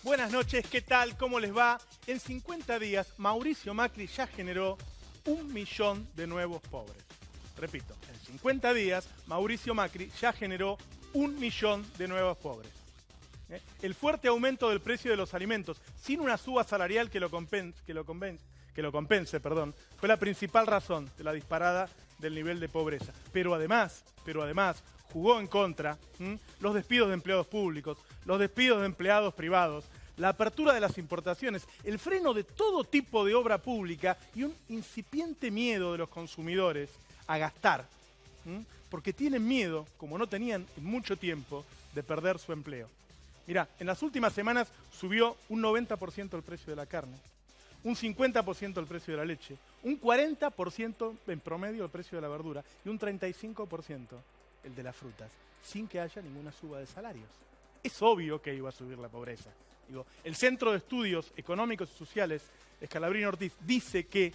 Buenas noches, ¿qué tal? ¿Cómo les va? En 50 días, Mauricio Macri ya generó 1 millón de nuevos pobres. Repito, en 50 días, Mauricio Macri ya generó 1 millón de nuevos pobres. El fuerte aumento del precio de los alimentos, sin una suba salarial que lo compense, fue la principal razón de la disparada del nivel de pobreza. Pero además, jugó en contra los despidos de empleados públicos, los despidos de empleados privados, la apertura de las importaciones, el freno de todo tipo de obra pública y un incipiente miedo de los consumidores a gastar, porque tienen miedo, como no tenían en mucho tiempo, de perder su empleo. Mirá, en las últimas semanas subió un 90% el precio de la carne, un 50% el precio de la leche, un 40% en promedio el precio de la verdura y un 35% el de las frutas, sin que haya ninguna suba de salarios. Es obvio que iba a subir la pobreza. El Centro de Estudios Económicos y Sociales, Scalabrini Ortiz, dice que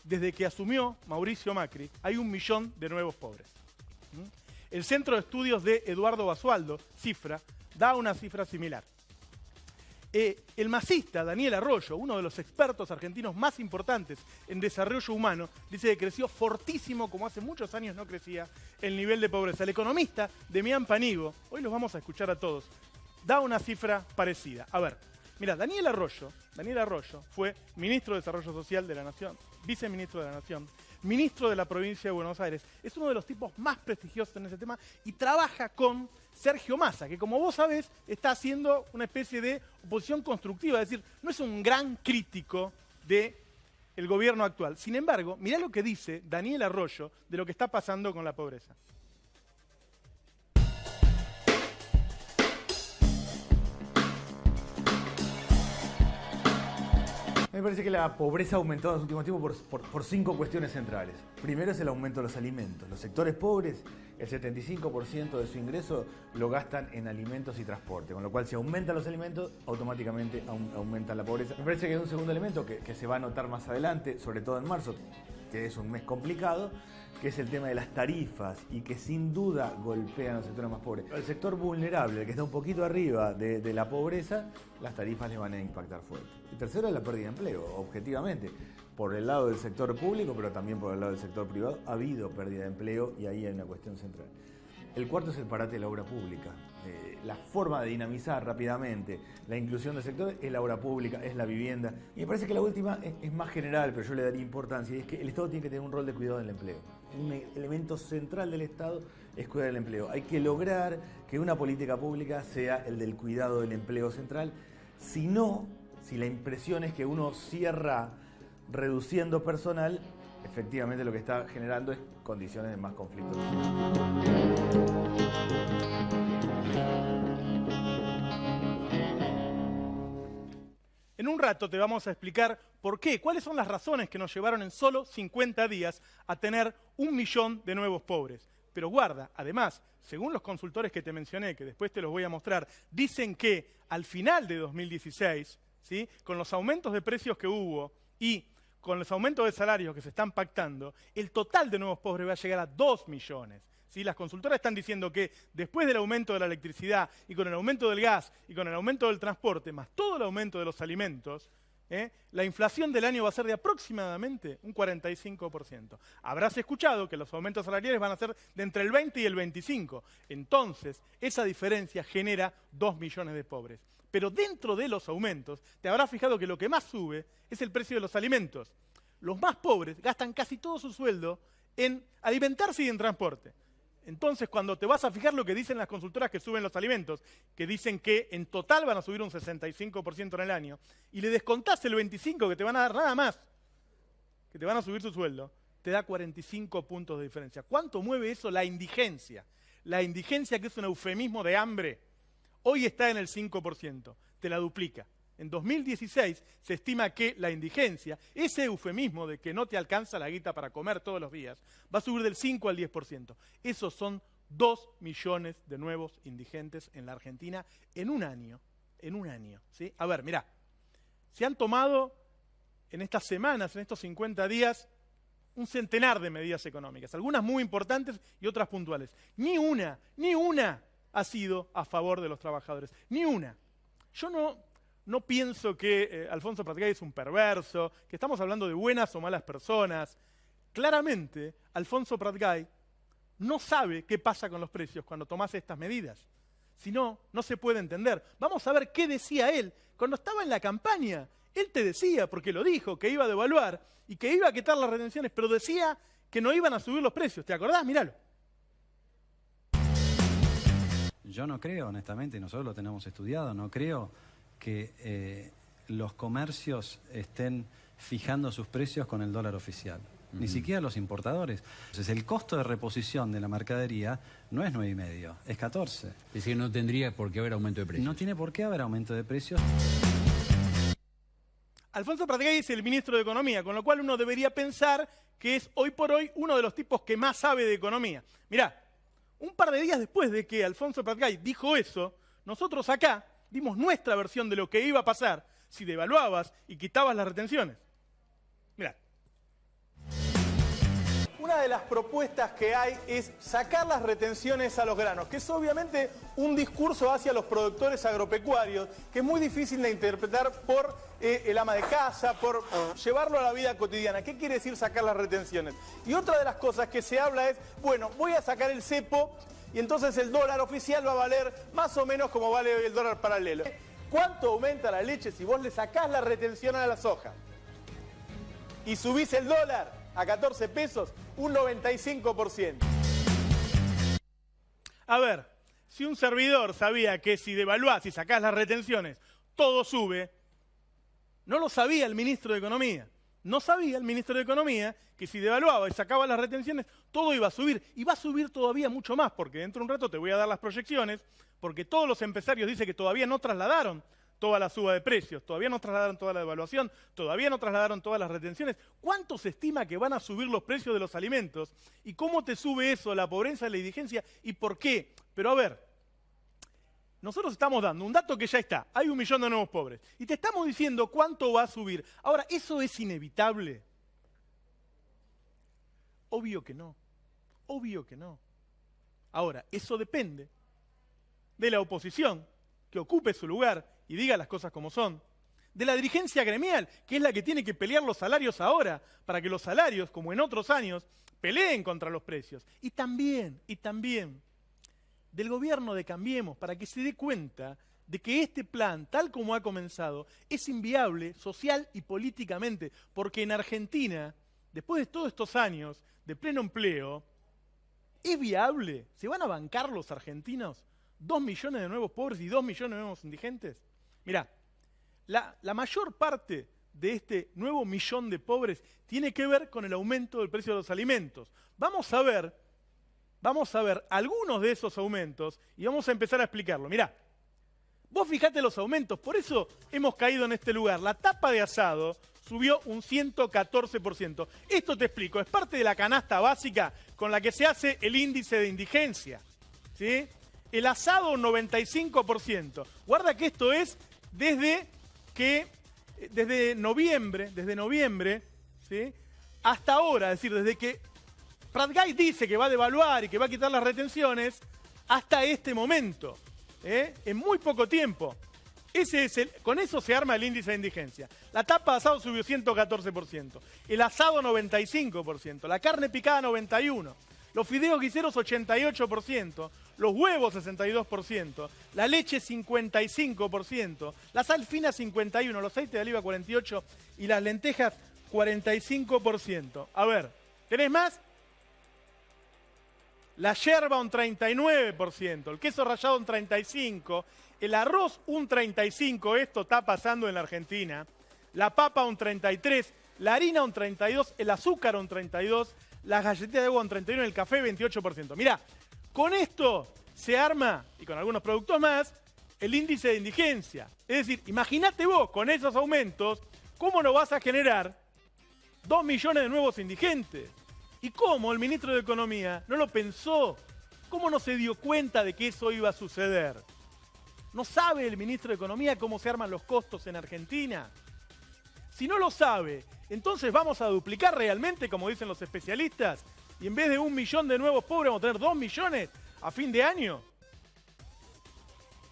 desde que asumió Mauricio Macri hay 1 millón de nuevos pobres. El Centro de Estudios de Eduardo Basualdo, Cifra, da una cifra similar. El masista Daniel Arroyo, uno de los expertos argentinos más importantes en desarrollo humano, dice que creció fortísimo, como hace muchos años no crecía, el nivel de pobreza. El economista Demián Panigo, hoy los vamos a escuchar a todos, da una cifra parecida. A ver, mira, Daniel Arroyo fue ministro de Desarrollo Social de la Nación, viceministro de la Nación, ministro de la provincia de Buenos Aires. Es uno de los tipos más prestigiosos en ese tema y trabaja con Sergio Massa, que como vos sabés está haciendo una especie de oposición constructiva, es decir, no es un gran crítico del gobierno actual. Sin embargo, mirá lo que dice Daniel Arroyo de lo que está pasando con la pobreza. Me parece que la pobreza ha aumentado en los últimos tiempos por 5 cuestiones centrales. Primero es el aumento de los alimentos. Los sectores pobres, el 75% de su ingreso lo gastan en alimentos y transporte, con lo cual si aumentan los alimentos, automáticamente aumenta la pobreza. Me parece que hay un segundo elemento que se va a notar más adelante, sobre todo en marzo, que es un mes complicado, que es el tema de las tarifas y que sin duda golpean a los sectores más pobres. El sector vulnerable, el que está un poquito arriba de la pobreza, las tarifas le van a impactar fuerte. El tercero es la pérdida de empleo, objetivamente. Por el lado del sector público, pero también por el lado del sector privado, ha habido pérdida de empleo y ahí hay una cuestión central. El cuarto es el parate de la obra pública. La forma de dinamizar rápidamente la inclusión del sector es la obra pública, es la vivienda. Y me parece que la última es más general, pero yo le daría importancia, y es que el Estado tiene que tener un rol de cuidado del empleo. Un elemento central del Estado es cuidar el empleo. Hay que lograr que una política pública sea el del cuidado del empleo central. Si no, si la impresión es que uno cierra reduciendo personal, efectivamente lo que está generando es condiciones de más conflictos. En un rato te vamos a explicar por qué, cuáles son las razones que nos llevaron en solo 50 días a tener 1 millón de nuevos pobres. Pero guarda, además, según los consultores que te mencioné, que después te los voy a mostrar, dicen que al final de 2016, ¿sí?, con los aumentos de precios que hubo y con los aumentos de salarios que se están pactando, el total de nuevos pobres va a llegar a 2 millones. ¿Sí? Las consultoras están diciendo que después del aumento de la electricidad y con el aumento del gas y con el aumento del transporte, más todo el aumento de los alimentos, la inflación del año va a ser de aproximadamente un 45%. Habrás escuchado que los aumentos salariales van a ser de entre el 20 y el 25%. Entonces, esa diferencia genera 2 millones de pobres. Pero dentro de los aumentos, te habrás fijado que lo que más sube es el precio de los alimentos. Los más pobres gastan casi todo su sueldo en alimentarse y en transporte. Entonces, cuando te vas a fijar lo que dicen las consultoras que suben los alimentos, que dicen que en total van a subir un 65% en el año, y le descontás el 25% que te van a dar nada más, que te van a subir su sueldo, te da 45 puntos de diferencia. ¿Cuánto mueve eso la indigencia? La indigencia, que es un eufemismo de hambre, hoy está en el 5%, te la duplica. En 2016 se estima que la indigencia, ese eufemismo de que no te alcanza la guita para comer todos los días, va a subir del 5 al 10%. Esos son 2 millones de nuevos indigentes en la Argentina en un año. ¿Sí? A ver, mirá, se han tomado en estas semanas, en estos 50 días, un centenar de medidas económicas, algunas muy importantes y otras puntuales. Ni una ha sido a favor de los trabajadores, ni una. Yo no pienso que Alfonso Pratgay es un perverso, que estamos hablando de buenas o malas personas. Claramente, Alfonso Pratgay no sabe qué pasa con los precios cuando tomás estas medidas. Si no, no se puede entender. Vamos a ver qué decía él. Cuando estaba en la campaña, él te decía, porque lo dijo, que iba a devaluar y que iba a quitar las retenciones, pero decía que no iban a subir los precios. ¿Te acordás? Míralo. Yo no creo, honestamente, y nosotros lo tenemos estudiado, no creo que los comercios estén fijando sus precios con el dólar oficial. Ni siquiera los importadores. Entonces, el costo de reposición de la mercadería no es 9,5, es 14. Es decir, no tendría por qué haber aumento de precios. No tiene por qué haber aumento de precios. Alfonso Pratgay es el ministro de Economía, con lo cual uno debería pensar que es hoy por hoy uno de los tipos que más sabe de economía. Mirá, un par de días después de que Alfonso Pratgay dijo eso, nosotros acá dimos nuestra versión de lo que iba a pasar si devaluabas y quitabas las retenciones. Mirá. Una de las propuestas que hay es sacar las retenciones a los granos, que es obviamente un discurso hacia los productores agropecuarios, que es muy difícil de interpretar por el ama de casa, por llevarlo a la vida cotidiana. ¿Qué quiere decir sacar las retenciones? Y otra de las cosas que se habla es, bueno, voy a sacar el cepo y entonces el dólar oficial va a valer más o menos como vale hoy el dólar paralelo. ¿Cuánto aumenta la leche si vos le sacás la retención a la soja y subís el dólar a 14 pesos? Un 95%. A ver, si un servidor sabía que si devaluás y sacás las retenciones, todo sube, no lo sabía el ministro de Economía. No sabía el ministro de Economía que si devaluaba y sacaba las retenciones, todo iba a subir. Y va a subir todavía mucho más, porque dentro de un rato te voy a dar las proyecciones, porque todos los empresarios dicen que todavía no trasladaron toda la suba de precios, todavía no trasladaron toda la devaluación, todavía no trasladaron todas las retenciones. ¿Cuánto se estima que van a subir los precios de los alimentos? ¿Y cómo te sube eso, la pobreza, la indigencia? ¿Y por qué? Pero a ver, nosotros estamos dando un dato que ya está, hay 1 millón de nuevos pobres, y te estamos diciendo cuánto va a subir. Ahora, ¿eso es inevitable? Obvio que no, obvio que no. Ahora, eso depende de la oposición, que ocupe su lugar y diga las cosas como son, de la dirigencia gremial, que es la que tiene que pelear los salarios ahora, para que los salarios, como en otros años, peleen contra los precios. Y también del gobierno de Cambiemos, para que se dé cuenta de que este plan, tal como ha comenzado, es inviable social y políticamente, porque en Argentina, después de todos estos años de pleno empleo, ¿es viable? ¿Se van a bancar los argentinos 2 millones de nuevos pobres y 2 millones de nuevos indigentes? Mirá, la mayor parte de este nuevo millón de pobres tiene que ver con el aumento del precio de los alimentos. Vamos a ver algunos de esos aumentos y vamos a empezar a explicarlo. Mirá, vos fijate los aumentos, por eso hemos caído en este lugar. La tapa de asado subió un 114%. Esto te explico, es parte de la canasta básica con la que se hace el índice de indigencia, ¿sí? El asado un 95%. Guarda que esto es desde noviembre, ¿sí? Hasta ahora, es decir, desde que Pratgay dice que va a devaluar y que va a quitar las retenciones, hasta este momento, en muy poco tiempo. Con eso se arma el índice de indigencia. La tapa de asado subió 114%, el asado 95%, la carne picada 91%, los fideos guiseros 88%, los huevos 62%, la leche 55%, la sal fina 51%, los aceites de oliva 48% y las lentejas 45%. A ver, ¿tenés más? La yerba un 39%, el queso rallado un 35%, el arroz un 35%, esto está pasando en la Argentina, la papa un 33%, la harina un 32%, el azúcar un 32%, las galletitas de agua un 31%, el café 28%. Mirá, con esto se arma, y con algunos productos más, el índice de indigencia. Es decir, imagínate vos, con esos aumentos, cómo no vas a generar 2 millones de nuevos indigentes. ¿Y cómo el ministro de Economía no lo pensó? ¿Cómo no se dio cuenta de que eso iba a suceder? ¿No sabe el ministro de Economía cómo se arman los costos en Argentina? Si no lo sabe, entonces vamos a duplicar realmente, como dicen los especialistas, y en vez de 1 millón de nuevos pobres vamos a tener 2 millones a fin de año.